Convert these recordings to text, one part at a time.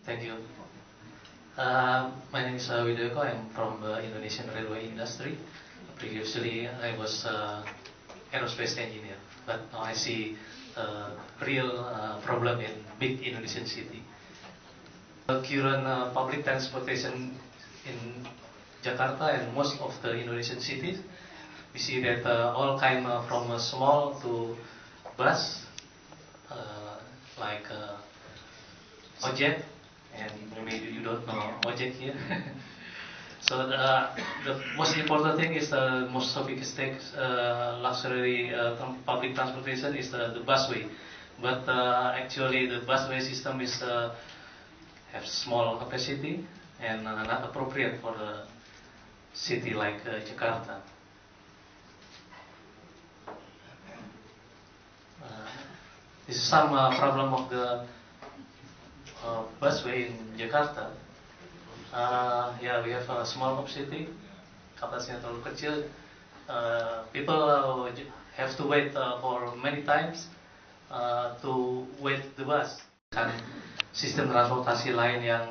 Thank you. My name is Wideko. I'm from the Indonesian railway industry. Previously, I was aerospace engineer, but now I see real problem in big Indonesian city. The current public transportation in Jakarta and most of the Indonesian cities, we see that all kind from small to bus, like ojek, and maybe you don't know ojek here. So the most important thing is the most sophisticated luxury public transportation is the busway, but actually the busway system is have small capacity and not appropriate for the city like Jakarta. This is some problem of the busway in Jakarta. Yeah, we have a small capacity, kapasitasnya terlalu kecil. People have to wait for many times to wait the bus. Dan sistem transportasi lain yang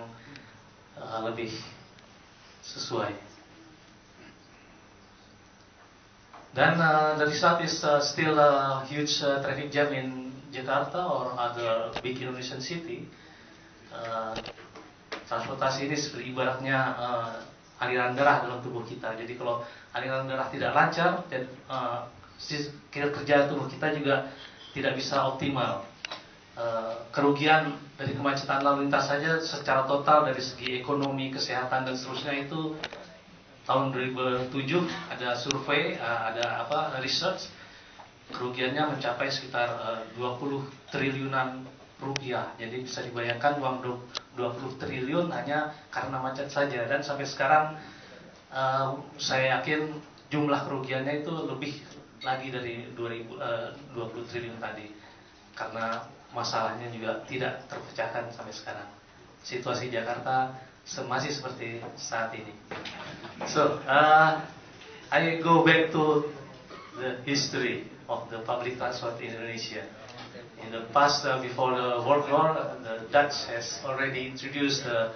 lebih sesuai. Dan the result is still a huge traffic jam in Jakarta or other big Indonesian city. Transportasi ini seperti ibaratnya aliran darah dalam tubuh kita. Jadi kalau aliran darah tidak lancar, dan kerja tubuh kita juga tidak bisa optimal. Kerugian dari kemacetan lalu lintas saja secara total dari segi ekonomi, kesehatan dan seterusnya itu tahun 2007 ada survei, ada research, kerugiannya mencapai sekitar 20 triliunan rupiah. Jadi bisa dibayangkan uang 20 triliun hanya karena macet saja. Dan sampai sekarang saya yakin jumlah kerugiannya itu lebih lagi dari 20 triliun tadi, karena masalahnya juga tidak terpecahkan sampai sekarang. Situasi Jakarta masih seperti saat ini. So I go back to the history of the public transport in Indonesia. In the past, before the World War, the Dutch has already introduced the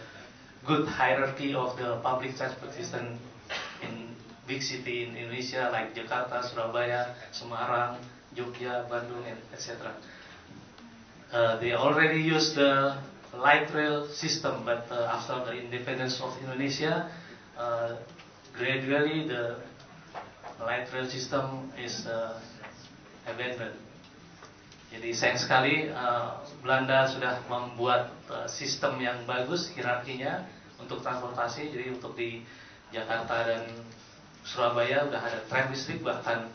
good hierarchy of the public transportation in big city in Indonesia like Jakarta, Surabaya, Semarang, Jogja, Bandung, etc. They already use the light rail system, but after the independence of Indonesia, gradually the light rail system is abandoned. Jadi sayang sekali Belanda sudah membuat sistem yang bagus hierarkinya untuk transportasi. Jadi untuk di Jakarta dan Surabaya udah ada tram listrik, bahkan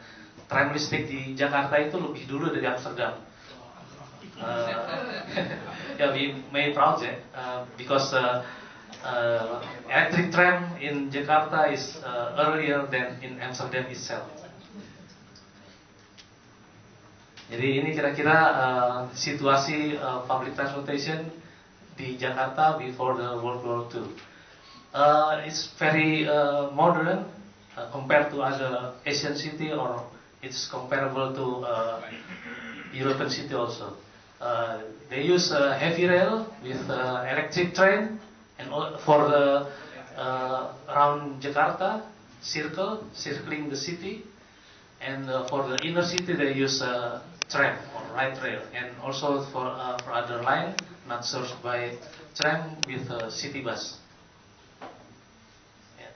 tram listrik di Jakarta itu lebih dulu dari Amsterdam. Yeah, we may proud because electric tram in Jakarta is earlier than in Amsterdam itself. Jadi ini kira-kira situasi public transportation di Jakarta before the World War II. It's very modern compared to other Asian city, or it's comparable to European city also. They use heavy rail with electric train, and for the around Jakarta circling the city, and for the inner city they use tram or light rail, and also for other line not served by tram with city bus. Yeah.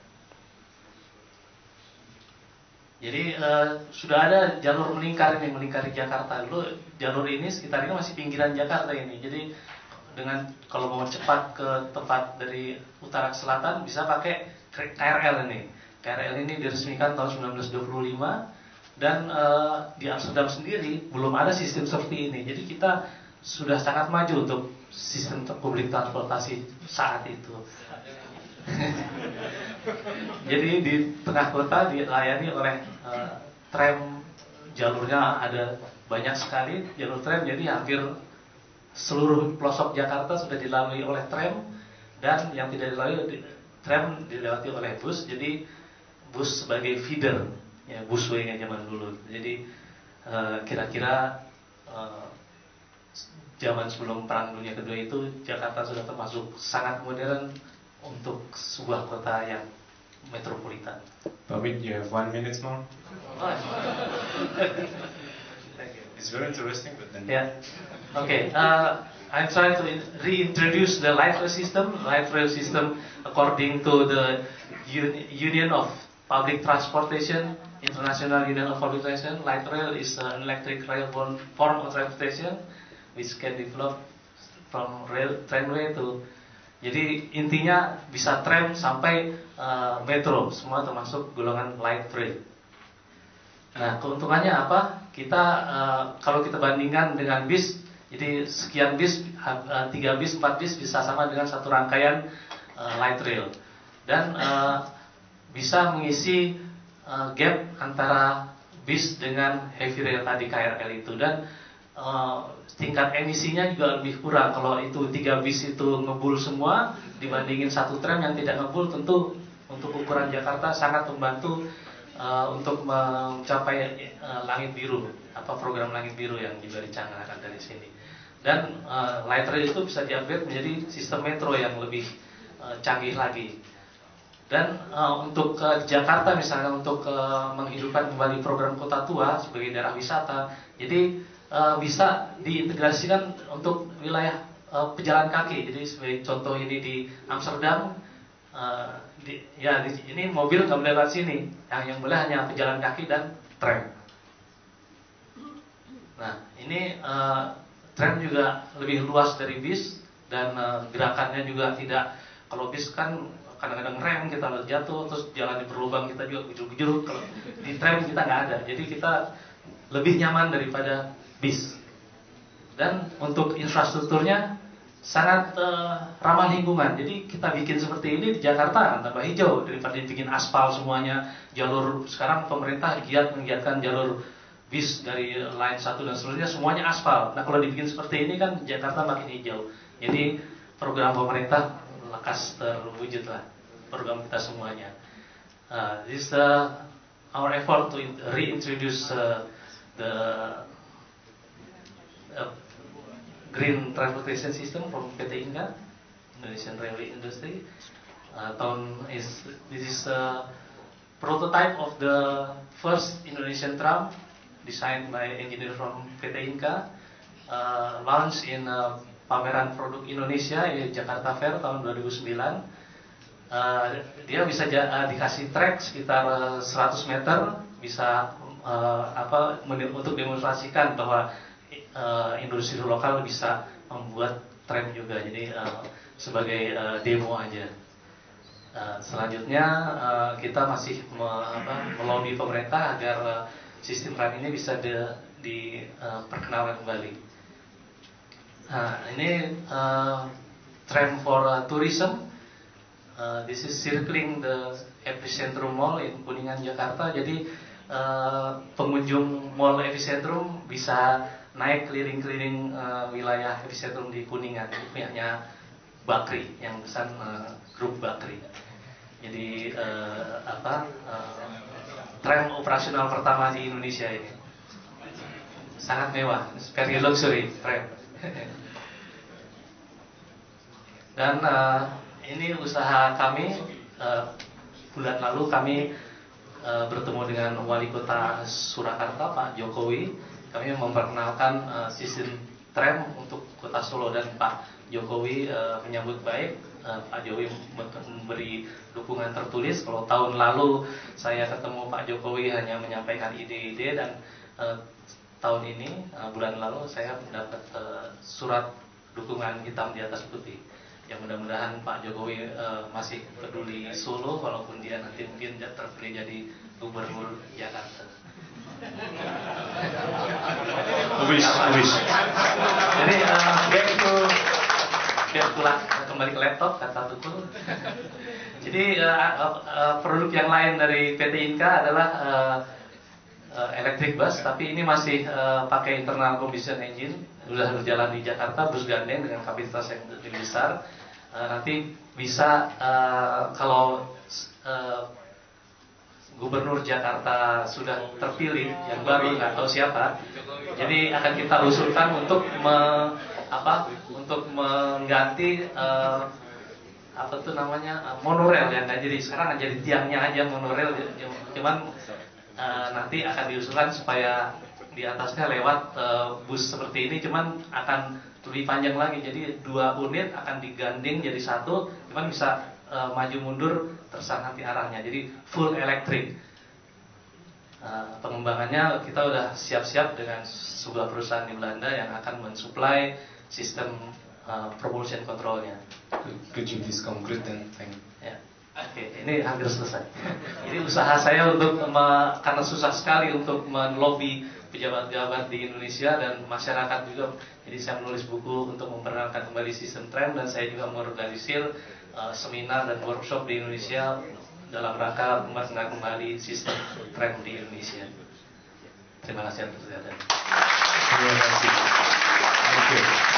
Jadi sudah ada jalur melingkar ini, melingkari Jakarta. Dulu jalur ini sekitarnya masih pinggiran Jakarta ini. Jadi dengan kalau mau cepat ke tempat dari utara ke selatan bisa pakai KRL ini. KRL ini diresmikan tahun 1925. Dan di Amsterdam sendiri belum ada sistem seperti ini. Jadi kita sudah sangat maju untuk sistem publik transportasi saat itu. Jadi di tengah kota dilayani oleh tram, jalurnya ada banyak sekali jalur tram. Jadi hampir seluruh pelosok Jakarta sudah dilalui oleh tram, dan yang tidak dilalui tram dilewati oleh bus. Jadi bus sebagai feeder, ya busway-nya zaman dulu. Jadi kira-kira zaman sebelum Perang Dunia Kedua itu Jakarta sudah termasuk sangat modern untuk sebuah kota yang metropolitan. Pamit, you have 1 minute more. Oh. It's very interesting, but then. Yeah. Okay. I'm trying to reintroduce the light rail system. Light rail system, according to the Union of Public Transportation, International Union of Public Transportation, light rail is an electric rail form of transportation which can develop from tramway to. Jadi intinya bisa tram sampai metro, semua termasuk golongan light rail. Nah, keuntungannya apa? Kita kalau kita bandingkan dengan bis, jadi sekian bis, 3 bis, 4 bis bisa sama dengan satu rangkaian light rail, dan bisa mengisi gap antara bis dengan heavy rail tadi, KRL itu, dan tingkat emisinya juga lebih kurang. Kalau itu 3 bis itu ngebul semua dibandingin satu tram yang tidak ngebul, tentu untuk ukuran Jakarta sangat membantu untuk mencapai langit biru, program langit biru yang juga dicanangkan dari sini. Dan light rail itu bisa diupgrade menjadi sistem metro yang lebih canggih lagi. Dan untuk Jakarta misalnya, untuk menghidupkan kembali program Kota Tua sebagai daerah wisata, jadi bisa diintegrasikan untuk wilayah pejalan kaki. Jadi sebagai contoh ini di Amsterdam, ini mobil nggak boleh lewat sini, yang boleh hanya pejalan kaki dan tram. Nah, ini tram juga lebih luas dari bis, dan gerakannya juga tidak, kalau bis kan kadang-kadang rem kita jatuh, terus jalan berlubang kita juga gejruk-gejruk. Kalau di tram kita nggak ada, jadi kita lebih nyaman daripada bis. Dan untuk infrastrukturnya sangat ramah lingkungan. Jadi kita bikin seperti ini di Jakarta tambah hijau daripada bikin aspal semuanya. Jalur sekarang pemerintah menggiatkan jalur bis dari line 1 dan seterusnya semuanya aspal. Nah, kalau dibikin seperti ini kan Jakarta makin hijau. Jadi program pemerintah lekas terwujud lah, program kita semuanya. This is our effort to reintroduce the green transportation system from PT Inka, Indonesian Railway Industry. This is a prototype of the first Indonesian tram designed by engineer from PT Inka, launched in pameran produk Indonesia di Jakarta Fair tahun 2009. Dia bisa dikasih trek sekitar 100 meter, bisa untuk demonstrasikan bahwa industri lokal bisa membuat tram juga. Jadi sebagai demo aja. Selanjutnya kita masih melobi pemerintah agar sistem tram ini bisa diperkenalkan kembali. Ini tram for tourism. This is circling the Epicentrum Mall in Kuningan, Jakarta. Jadi pengunjung Mall Epicentrum bisa naik keliling-keliling wilayah Epicentrum di Kuningan. Ini punyanya Bakri, yang pesan grup Bakri. Jadi tram operasional pertama di Indonesia ini. Sangat mewah, very luxury tram. Dan ini usaha kami. Bulan lalu kami bertemu dengan Wali Kota Surakarta, Pak Jokowi. Kami memperkenalkan sistem tram untuk Kota Solo, dan Pak Jokowi menyambut baik. Pak Jokowi memberi dukungan tertulis. Kalau tahun lalu saya ketemu Pak Jokowi hanya menyampaikan ide-ide, dan tahun ini bulan lalu saya mendapat surat dukungan hitam di atas putih. Ya, mudah-mudahan Pak Jokowi masih peduli Solo, walaupun dia nanti mungkin terpilih jadi gubernur Jakarta. Wish. Jadi biar pulang kembali ke laptop, kata Tukul. Jadi produk yang lain dari PT Inka adalah electric bus, tapi ini masih pakai internal combustion engine. Sudah berjalan di Jakarta, bus gandeng dengan kapasitas yang lebih besar. Nanti bisa kalau Gubernur Jakarta sudah terpilih, yang baru nggak tahu siapa. Jadi akan kita usulkan untuk untuk mengganti apa tuh namanya monorail ya, nggak jadi sekarang jadi tiangnya aja monorail, cuman nanti akan diusulkan supaya di atasnya lewat bus seperti ini, cuman akan lebih panjang lagi. Jadi 2 unit akan digandeng jadi satu, cuman bisa maju mundur terserah nanti arahnya. Jadi full elektrik. Pengembangannya kita udah siap-siap dengan sebuah perusahaan di Belanda yang akan mensuplai sistem propulsion controlnya. Could you please conclude then? Thank you. Ya. Oke, ini hampir selesai. Jadi usaha saya untuk karena susah sekali untuk melobi pejabat-pejabat di Indonesia dan masyarakat juga. Jadi saya menulis buku untuk memperkenalkan kembali sistem tram, dan saya juga mengorganisir seminar dan workshop di Indonesia dalam rangka memperkenalkan kembali sistem tram di Indonesia. Terima kasih atas perhatian. Terima kasih. Thank you.